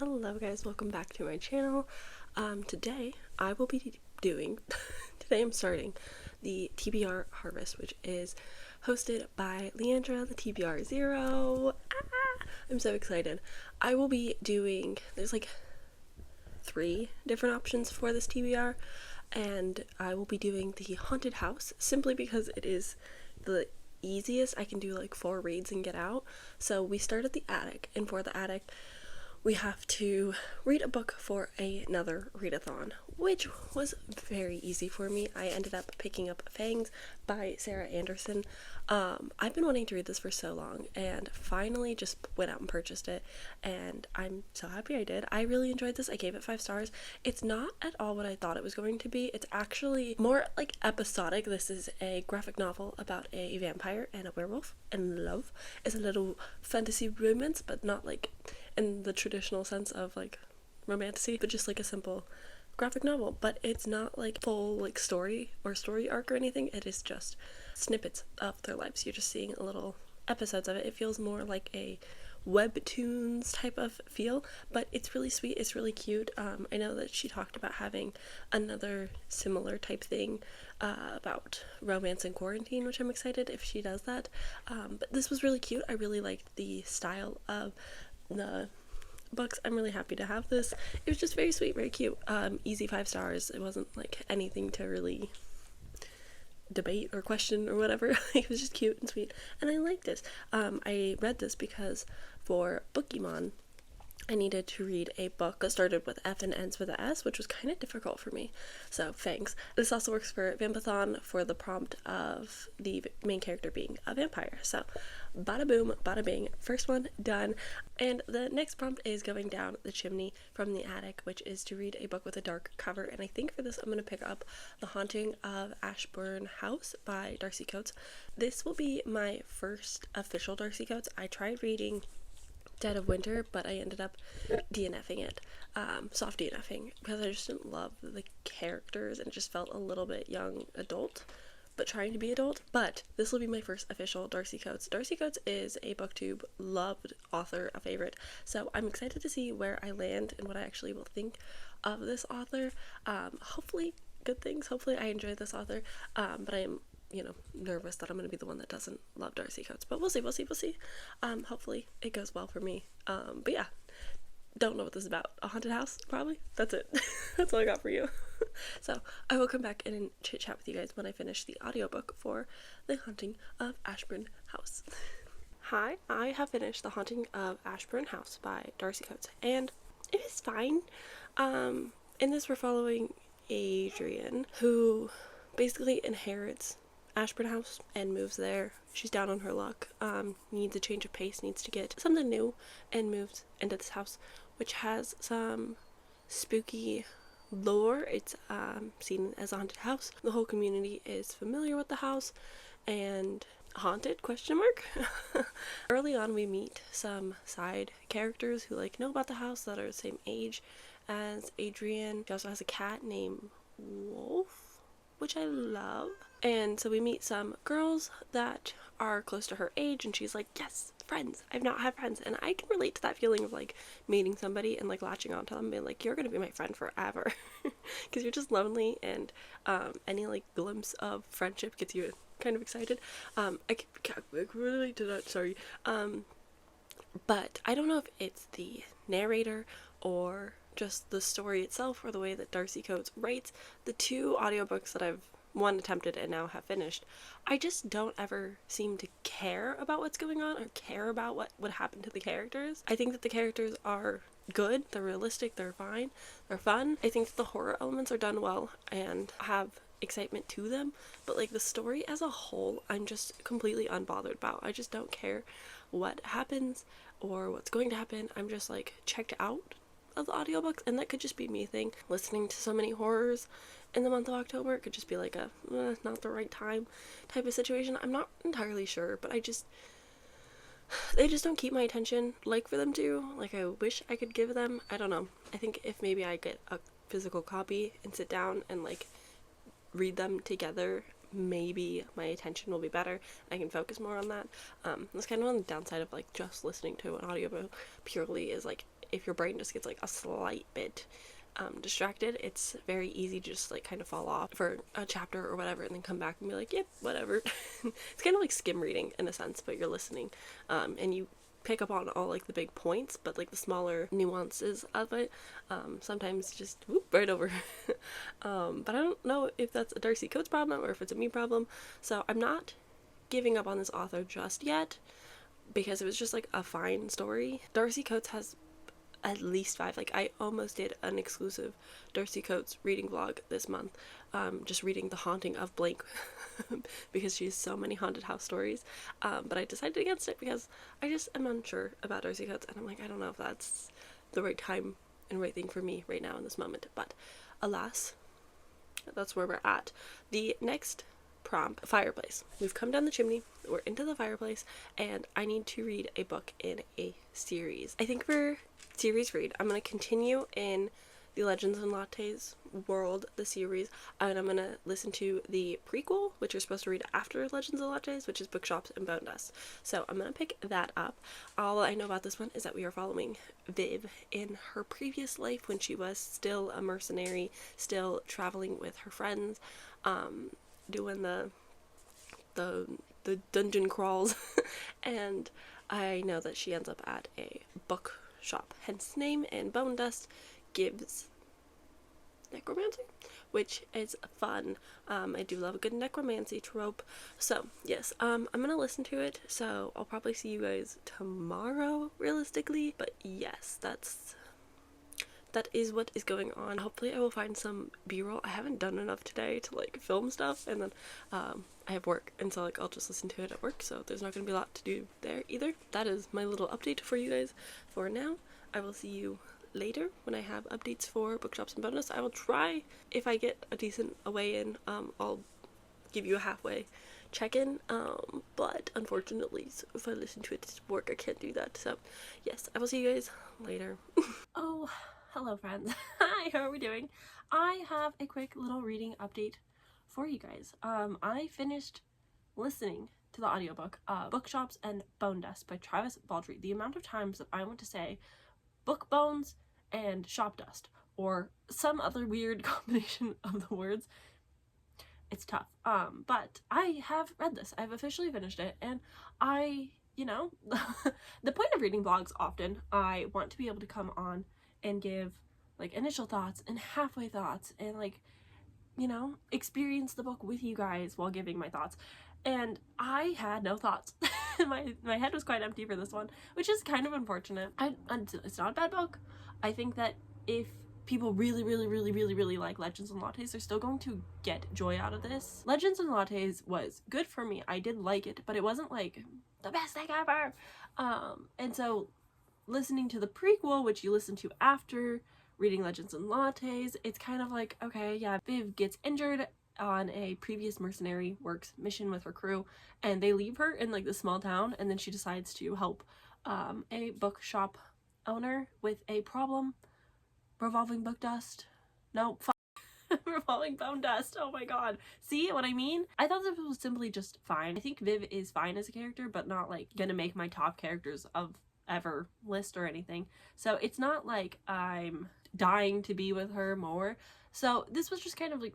Hello guys, welcome back to my channel. Today I will be doing, today I'm starting the TBR Harvest, which is hosted by Leandra, the TBR Zero. I'm so excited. I will be doing, there's like 3 different options for this TBR, and I will be doing the haunted house simply because it is the easiest. I can do like 4 reads and get out. So we start at the attic, and for the attic we have to read a book for another readathon, which was very easy for me. I ended up picking up Fangs by Sarah Anderson. I've been wanting to read this for so long and finally just went out and purchased it, and I'm so happy I did. I really enjoyed this. I gave it 5 stars. It's not at all what I thought it was going to be. It's actually more like episodic. This is a graphic novel about a vampire and a werewolf and love. It's a little fantasy romance, but not like in the traditional sense of like romantasy, but just like a simple graphic novel. But it's not like full like story or story arc or anything. It is just snippets of their lives. You're just seeing little episodes of it. It feels more like a webtoons type of feel, but it's really sweet. It's really cute. I know that she talked about having another similar type thing about romance and quarantine, which I'm excited if she does that. But this was really cute. I really liked the style of the books. I'm really happy to have this. It was just very sweet, very cute. Easy 5 stars. It wasn't like anything to really debate or question or whatever. It was just cute and sweet, and I liked it. I read this because for Bookemon I needed to read a book that started with F and ends with a S, which was kind of difficult for me. So thanks. This also works for Vampathon for the prompt of the main character being a vampire. So bada boom, bada bing. First one done. And the next prompt is going down the chimney from the attic, which is to read a book with a dark cover. And I think for this I'm going to pick up The Haunting of Ashburn House by Darcy Coates. This will be my first official Darcy Coates. I tried reading Dead of Winter, but I ended up DNFing it, soft DNFing, because I just didn't love the characters and it just felt a little bit young adult, but trying to be adult. But this will be my first official Darcy Coates. Darcy Coates is a booktube loved author, a favorite, so I'm excited to see where I land and what I actually will think of this author. Hopefully good things. Hopefully I enjoy this author, but I am nervous that I'm going to be the one that doesn't love Darcy Coates, but we'll see. Hopefully it goes well for me. But yeah, don't know what this is about. A haunted house, probably. That's it. That's all I got for you. So I will come back and chit chat with you guys when I finish the audiobook for The Haunting of Ashburn House. Hi, I have finished The Haunting of Ashburn House by Darcy Coates, and it is fine. In this we're following Adrian, who basically inherits Ashburn House and moves there. She's down on her luck, needs a change of pace, needs to get something new, and moves into this house, which has some spooky lore. It's seen as a haunted house. The whole community is familiar with the house, and haunted, question mark. Early on we meet some side characters who know about the house that are the same age as Adrian. She also has a cat named Wolf, which I love. And so we meet some girls that are close to her age, and she's like, yes, friends. I've not had friends. And I can relate to that feeling of meeting somebody and latching onto them and being like, you're gonna be my friend forever. Because you're just lonely, and any glimpse of friendship gets you kind of excited. I can relate to that, sorry. But I don't know if it's the narrator or just the story itself or the way that Darcy Coates writes. The 2 audiobooks that I've attempted and now have finished, I just don't ever seem to care about what's going on or care about what would happen to the characters. I think that the characters are good, they're realistic, they're fine, they're fun. I think that the horror elements are done well and have excitement to them, but the story as a whole I'm just completely unbothered about. I just don't care what happens or what's going to happen. I'm just checked out of the audiobooks, and that could just be me listening to so many horrors in the month of October. It could just be a not the right time type of situation. I'm not entirely sure, but they just don't keep my attention for them to. I wish I could give them. I don't know. I think if maybe I get a physical copy and sit down and read them together, maybe my attention will be better. I can focus more on that. That's kind of on the downside of just listening to an audiobook purely is if your brain just gets like a slight bit distracted, it's very easy to just like kind of fall off for a chapter or whatever and then come back and be like, yep, whatever. It's kind of like skim reading in a sense, but you're listening, and you pick up on all like the big points, but like the smaller nuances of it sometimes just whoop right over. But I don't know if that's a Darcy Coates problem or if it's a me problem, so I'm not giving up on this author just yet because it was just like a fine story. Darcy Coates has at least 5. Like, I almost did an exclusive Darcy Coates reading vlog this month, just reading The Haunting of Blank because she has so many haunted house stories, but I decided against it because I just am unsure about Darcy Coates, and I'm like, I don't know if that's the right time and right thing for me right now in this moment. But alas, that's where we're at. The next prompt, fireplace. We've come down the chimney, we're into the fireplace, and I need to read a book in a series. I think for series read, I'm going to continue in the Legends and Lattes world, the series, and I'm going to listen to the prequel, which you're supposed to read after Legends and Lattes, which is Bookshops and Bone Dust. So I'm going to pick that up. All I know about this one is that we are following Viv in her previous life when she was still a mercenary, still traveling with her friends, doing the dungeon crawls, and I know that she ends up at a bookshop, hence name, and Bone Dust gives necromancy, which is fun. I do love a good necromancy trope. So yes, I'm gonna listen to it, so I'll probably see you guys tomorrow realistically, but yes, that is what is going on. Hopefully I will find some b-roll. I haven't done enough today to like film stuff, and then I have work, and so like I'll just listen to it at work, so there's not gonna be a lot to do there either. That is my little update for you guys for now. I will see you later when I have updates for Bookshops and Bonus. I will try, if I get a decent away in, I'll give you a halfway check-in, but unfortunately, so if I listen to it at work, I can't do that. So yes, I will see you guys later. Oh, hello friends. Hi, how are we doing? I have a quick little reading update for you guys. I finished listening to the audiobook, Bookshops and Bone Dust by Travis Baldree. The amount of times that I want to say book bones and shop dust, or some other weird combination of the words, it's tough. But I have read this. I've officially finished it, and you know, the point of reading vlogs often, I want to be able to come on and give like initial thoughts and halfway thoughts and like, you know, experience the book with you guys while giving my thoughts. And I had no thoughts. my head was quite empty for this one, which is kind of unfortunate. It's not a bad book. I think that if people really like Legends and Lattes, they're still going to get joy out of this. Legends and Lattes was good for me. I did like it, but it wasn't like the best thing ever. And so listening to the prequel, which you listen to after reading Legends and Lattes, it's kind of like, okay, yeah, Viv gets injured on a previous mercenary works mission with her crew, and they leave her in like this small town, and then she decides to help a bookshop owner with a problem revolving book dust. No, revolving bone dust. Oh my god. See what I mean? I thought this was simply just fine. I think Viv is fine as a character, but not like gonna make my top characters of ever list or anything. So it's not like I'm dying to be with her more. So this was just kind of like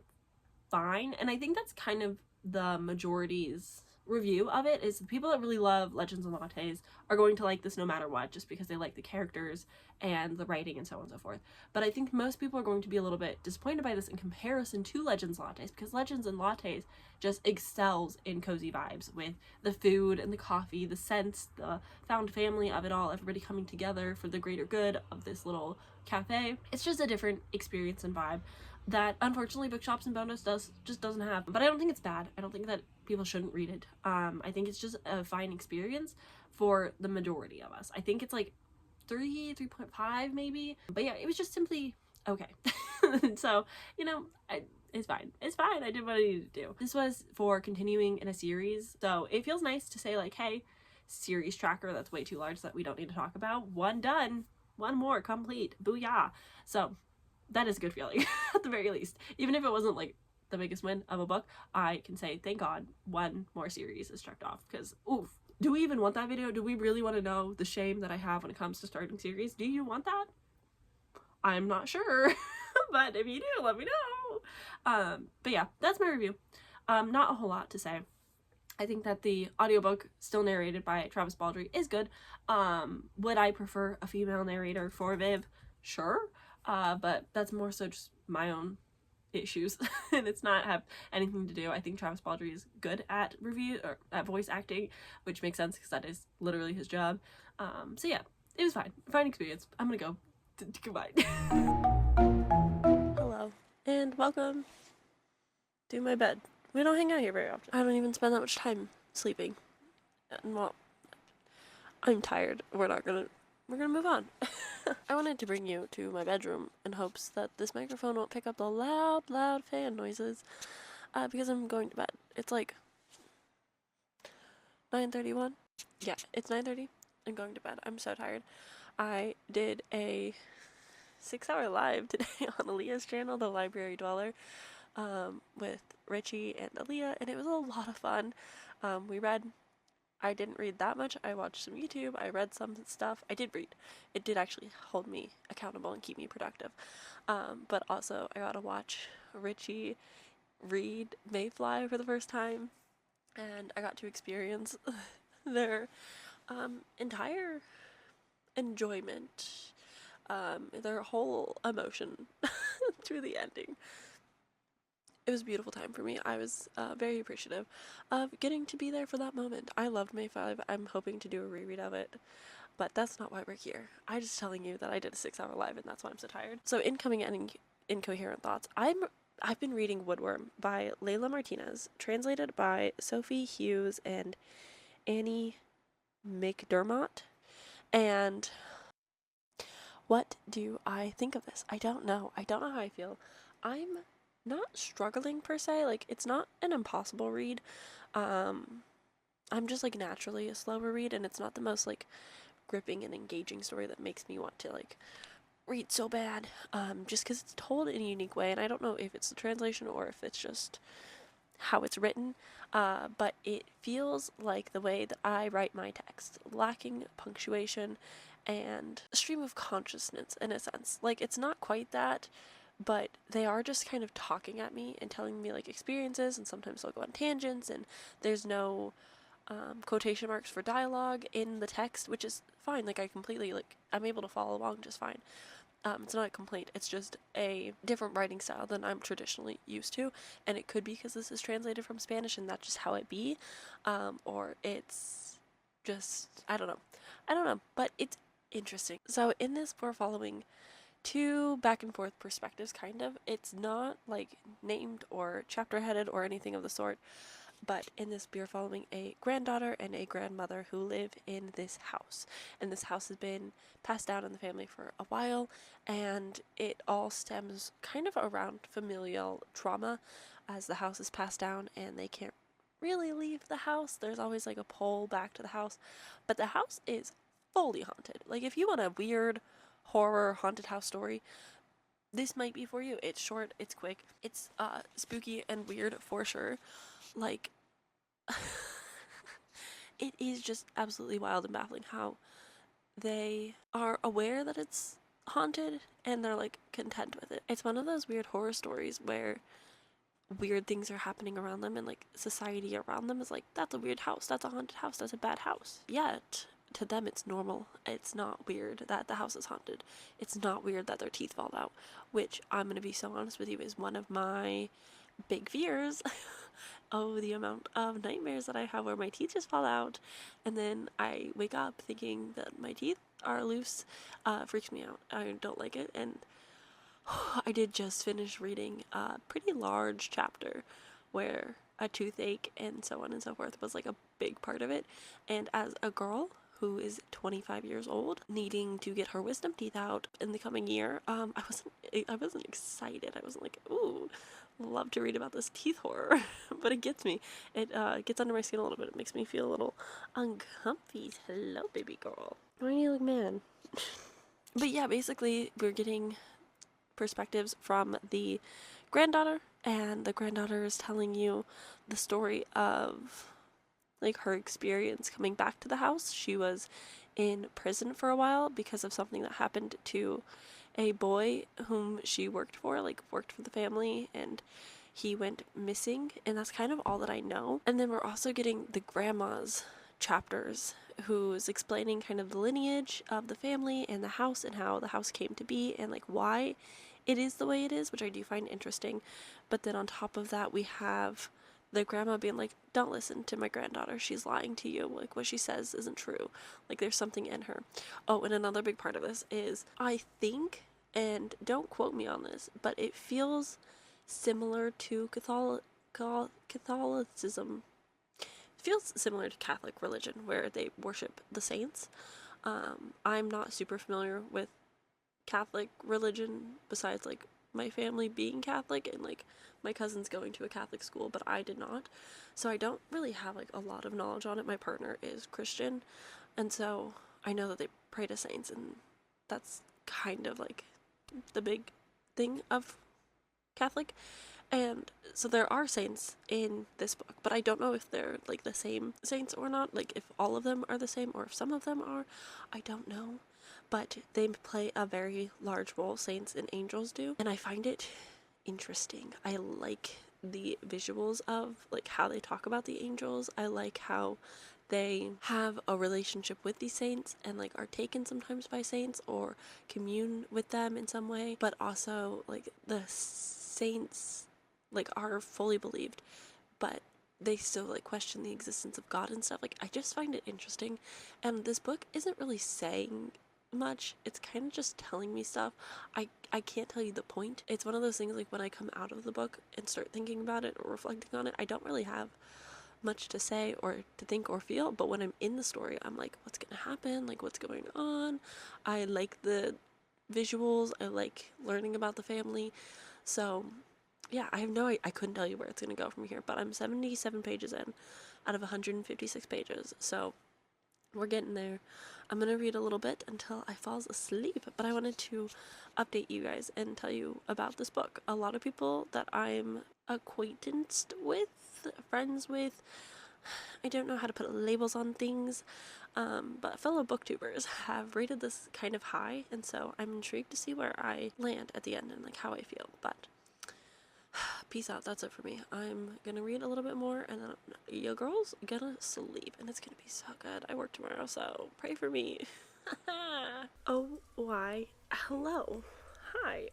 fine, and I think that's kind of the majority's review of it, is the people that really love Legends and Lattes are going to like this no matter what, just because they like the characters and the writing and so on and so forth. But I think most people are going to be a little bit disappointed by this in comparison to Legends and Lattes, because Legends and Lattes just excels in cozy vibes with the food and the coffee, the scents, the found family of it all, everybody coming together for the greater good of this little cafe. It's just a different experience and vibe that unfortunately Bookshops and Bonus just doesn't have. But I don't think it's bad. I don't think that people shouldn't read it. I think it's just a fine experience for the majority of us. I think it's like 3.5 maybe. But yeah, it was just simply okay. So, you know, it's fine. It's fine. I did what I needed to do. This was for continuing in a series. So it feels nice to say like, hey, series tracker that's way too large that we don't need to talk about. One done. One more complete. Booyah. So that is a good feeling at the very least. Even if it wasn't like the biggest win of a book, I can say thank god one more series is checked off, because oof, Do we even want that video? Do we really want to know the shame that I have when it comes to starting series? Do you want that? I'm not sure, but if you do, let me know. But yeah, that's my review. Not a whole lot to say. I think that the audiobook, still narrated by Travis Baldree, is good. Would I prefer a female narrator for Viv? Sure. But that's more so just my own issues and it's not have anything to do. I think Travis Baldree is good at review or at voice acting, which makes sense because that is literally his job. So yeah, it was fine experience. I'm gonna go. Goodbye. Hello and welcome to my bed. We don't hang out here very often. I don't even spend that much time sleeping. And well, I'm tired. We're gonna move on. I wanted to bring you to my bedroom in hopes that this microphone won't pick up the loud fan noises, because I'm going to bed. It's like 9:31. Yeah, it's 9:30. I'm going to bed. I'm so tired. I did a 6-hour live today on Aaliyah's channel, The Library Dweller, with Richie and Aaliyah, and it was a lot of fun. I didn't read that much. I watched some YouTube. I read some stuff. I did read. It did actually hold me accountable and keep me productive. But also, I got to watch Richie read Mayfly for the first time. And I got to experience their entire enjoyment, their whole emotion through the ending. It was a beautiful time for me. I was very appreciative of getting to be there for that moment. I loved May 5. I'm hoping to do a reread of it, but that's not why we're here. I'm just telling you that I did a 6-hour live and that's why I'm so tired. So incoming and incoherent thoughts. I've been reading Woodworm by Layla Martinez, translated by Sophie Hughes and Annie McDermott. And what do I think of this? I don't know. I don't know how I feel. I'm not struggling per se. Like, it's not an impossible read. I'm just like naturally a slower read, and it's not the most like gripping and engaging story that makes me want to like read so bad. Just because it's told in a unique way, and I don't know if it's the translation or if it's just how it's written, but it feels like the way that I write my text, lacking punctuation and a stream of consciousness in a sense. Like, it's not quite that, but they are just kind of talking at me and telling me like experiences, and sometimes they'll go on tangents, and there's no quotation marks for dialogue in the text, which is fine. Like, I completely, like, I'm able to follow along just fine. It's not a complaint, it's just a different writing style than I'm traditionally used to, and it could be because this is translated from Spanish and that's just how it be, or it's just, I don't know, but it's interesting. So in this, we're following two back and forth perspectives, kind of. It's not like named or chapter headed or anything of the sort, but in this we are following a granddaughter and a grandmother who live in this house, and this house has been passed down in the family for a while, and it all stems kind of around familial trauma as the house is passed down and they can't really leave the house. There's always like a pull back to the house, but the house is fully haunted. Like, if you want a weird horror haunted house story, this might be for you. It's short, it's quick, it's spooky and weird for sure. Like, it is just absolutely wild and baffling how they are aware that it's haunted and they're like content with it. It's one of those weird horror stories where weird things are happening around them and like society around them is like, that's a weird house, that's a haunted house, that's a bad house. Yet to them it's normal. It's not weird that the house is haunted. It's not weird that their teeth fall out, which I'm gonna be so honest with you is one of my big fears. Oh, the amount of nightmares that I have where my teeth just fall out and then I wake up thinking that my teeth are loose, freaks me out. I don't like it. And I did just finish reading a pretty large chapter where a toothache and so on and so forth was like a big part of it. And as a girl who is 25 years old, needing to get her wisdom teeth out in the coming year, I wasn't excited. I wasn't like, ooh, love to read about this teeth horror. But it gets me. It gets under my skin a little bit. It makes me feel a little uncomfy. Hello, baby girl. Why do you look mad? But yeah, basically we're getting perspectives from the granddaughter, and the granddaughter is telling you the story of like her experience coming back to the house. She was in prison for a while because of something that happened to a boy whom she worked for, like worked for the family, and he went missing, and that's kind of all that I know. And then we're also getting the grandma's chapters, who's explaining kind of the lineage of the family and the house and how the house came to be and like why it is the way it is, which I do find interesting. But then on top of that, we have the grandma being like, don't listen to my granddaughter, she's lying to you, like what she says isn't true, like there's something in her. Oh, and another big part of this is, I think, and don't quote me on this, but it feels similar to Catholicism. It feels similar to Catholic religion, where they worship the saints. I'm not super familiar with Catholic religion besides like my family being Catholic and like my cousins going to a Catholic school, but I did not. So I don't really have like a lot of knowledge on it. My partner is Christian, and so I know that they pray to saints, and that's kind of like the big thing of Catholic. And so there are saints in this book, but I don't know if they're like the same saints or not, like if all of them are the same or if some of them are. I don't know. But they play a very large role, saints and angels do, and I find it interesting. I like the visuals of like how they talk about the angels. I like how they have a relationship with these saints and like are taken sometimes by saints or commune with them in some way, but also like the saints like are fully believed, but they still like question the existence of God and stuff. Like I just find it interesting, and this book isn't really saying much. It's kind of just telling me stuff. I can't tell you the point. It's one of those things like when I come out of the book and start thinking about it or reflecting on it, I don't really have much to say or to think or feel, but when I'm in the story, I'm like, what's gonna happen? Like, what's going on? I like the visuals. I like learning about the family. So yeah, I couldn't tell you where it's gonna go from here, but I'm 77 pages in out of 156 pages, so we're getting there. I'm gonna read a little bit until I fall asleep, but I wanted to update you guys and tell you about this book. A lot of people that I'm acquaintanced with, friends with, I don't know how to put labels on things, but fellow booktubers have rated this kind of high, and so I'm intrigued to see where I land at the end and like how I feel. But peace out, that's it for me. I'm gonna read a little bit more and then your girl's gonna sleep and it's gonna be so good. I work tomorrow, so pray for me. Oh, why? Hello. Hi.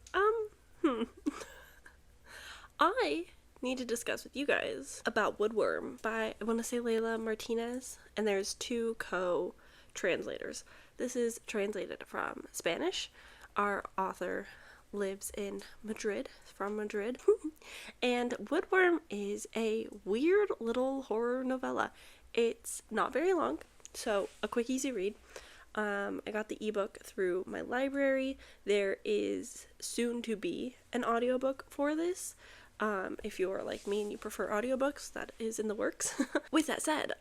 I need to discuss with you guys about Woodworm by, I want to say, Layla Martinez, and there's two co-translators. This is translated from Spanish. Our author lives in Madrid, from Madrid, and Woodworm is a weird little horror novella. It's not very long, so a quick, easy read. I got the ebook through my library. There is soon to be an audiobook for this. If you're like me and you prefer audiobooks, that is in the works. With that said,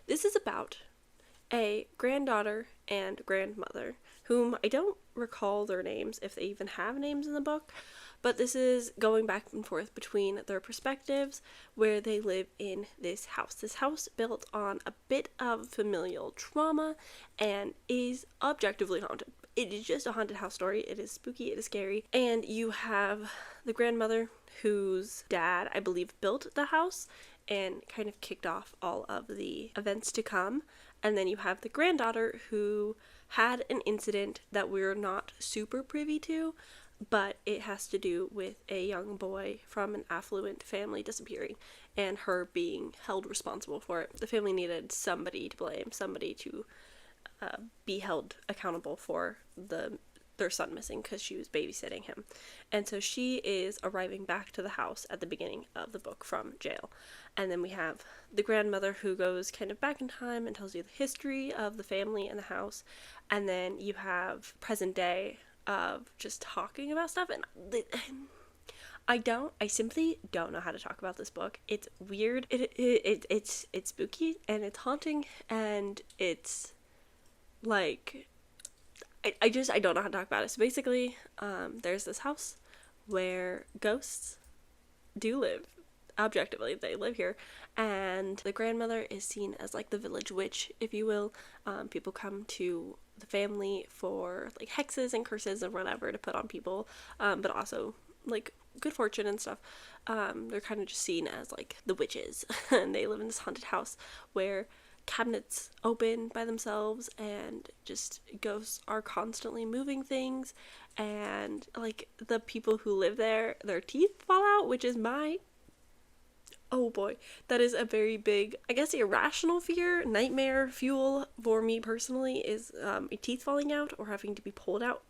this is about a granddaughter and grandmother whom I don't recall their names, if they even have names in the book, but this is going back and forth between their perspectives where they live in this house built on a bit of familial trauma and is objectively haunted. It is just a haunted house story. It is spooky, it is scary, and you have the grandmother whose dad, I believe, built the house and kind of kicked off all of the events to come. And then you have the granddaughter who had an incident that we're not super privy to, but it has to do with a young boy from an affluent family disappearing and her being held responsible for it. The family needed somebody to blame, somebody to be held accountable for their son missing because she was babysitting him. And so she is arriving back to the house at the beginning of the book from jail. And then we have the grandmother who goes kind of back in time and tells you the history of the family and the house. And then you have present day of just talking about stuff. And I simply don't know how to talk about this book. It's weird. It's spooky and it's haunting and it's like, I don't know how to talk about it. So basically, there's this house where ghosts do live. objectively they live here, and the grandmother is seen as like the village witch, if you will. People come to the family for like hexes and curses and whatever to put on people, but also like good fortune and stuff. They're kind of just seen as like the witches and they live in this haunted house where cabinets open by themselves and just ghosts are constantly moving things, and like the people who live there, their teeth fall out, which is oh boy, that is a very big, I guess, irrational fear, nightmare fuel for me personally, is teeth falling out or having to be pulled out.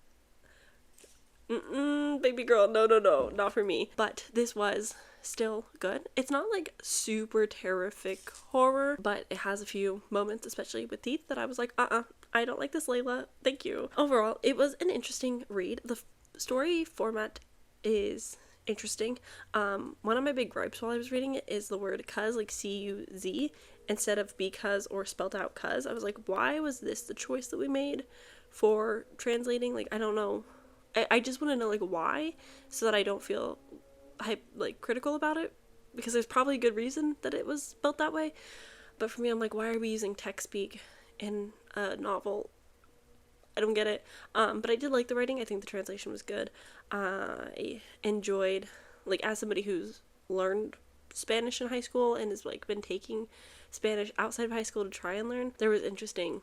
Baby girl, no, not for me. But this was still good. It's not like super terrific horror, but it has a few moments, especially with teeth, that I was like, I don't like this, Layla, thank you. Overall, it was an interesting read. The story format is interesting. One of my big gripes while I was reading it is the word cuz, like C-U-Z, instead of because or spelled out cuz. I was like, why was this the choice that we made for translating? Like, I don't know. I just want to know like why, so that I don't feel like critical about it, because there's probably a good reason that it was spelled that way. But for me, I'm like, why are we using text speak in a novel? I don't get it. But I did like the writing. I think the translation was good. I enjoyed, like, as somebody who's learned Spanish in high school and has like been taking Spanish outside of high school to try and learn, there was interesting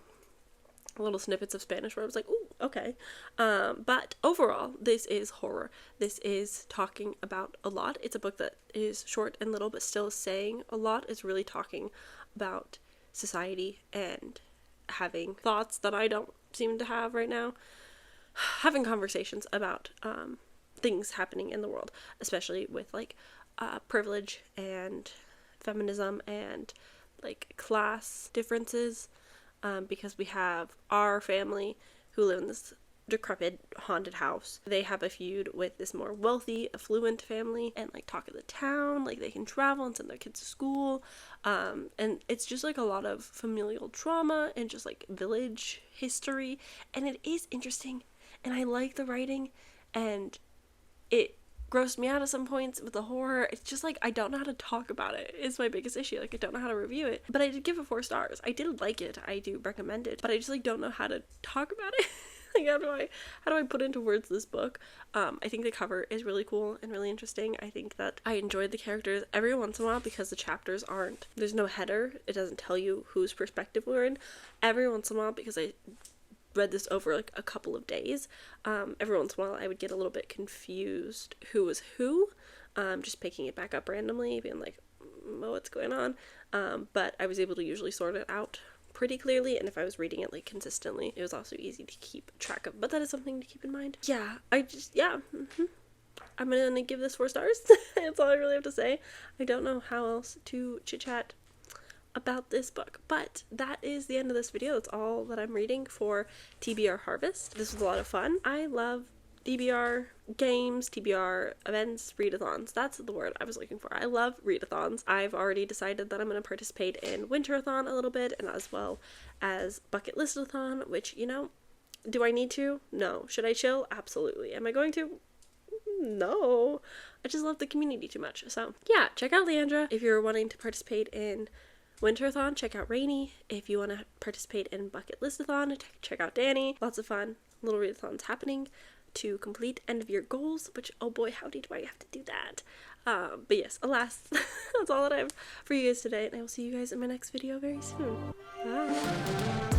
little snippets of Spanish where I was like, ooh, okay. But overall, this is horror. This is talking about a lot. It's a book that is short and little, but still saying a lot. It's really talking about society and having thoughts that I don't seem to have right now. Having conversations about things happening in the world, especially with like privilege and feminism and like class differences. Because we have our family who live in this decrepit haunted house. They have a feud with this more wealthy, affluent family, and like talk of the town, like they can travel and send their kids to school. And it's just like a lot of familial trauma and just like village history. And it is interesting, and I like the writing, and it grossed me out at some points with the horror. It's just like, I don't know how to talk about it is my biggest issue. Like, I don't know how to review it, but I did give it 4 stars. I did like it. I do recommend it, but I just like don't know how to talk about it. Like, how do I put into words this book? I think the cover is really cool and really interesting. I think that I enjoyed the characters every once in a while, because the chapters there's no header. It doesn't tell you whose perspective we're in. Every once in a while, because I read this over like a couple of days, every once in a while I would get a little bit confused who was who, just picking it back up randomly, being like, what's going on? But I was able to usually sort it out pretty clearly, and if I was reading it like consistently, it was also easy to keep track of. But that is something to keep in mind. Yeah, I'm gonna give this 4 stars. That's all I really have to say. I don't know how else to chit chat about this book, but that is the end of this video. That's all that I'm reading for TBR Harvest. This was a lot of fun. I love TBR games, TBR events, readathons. That's the word I was looking for. I love readathons. I've already decided that I'm going to participate in winterathon a little bit, and as well as bucket list-athon, which, you know, do I need to? No. Should I chill? Absolutely. Am I going to? No. I just love the community too much. So yeah, check out Leandra if you're wanting to participate in winterathon. Check out Rainy if you want to participate in bucket list-athon. Check out Danny. Lots of fun little readathons happening to complete end of year goals, which, oh boy, howdy do I have to do that. But yes, alas, that's all that I have for you guys today, and I will see you guys in my next video very soon. Bye.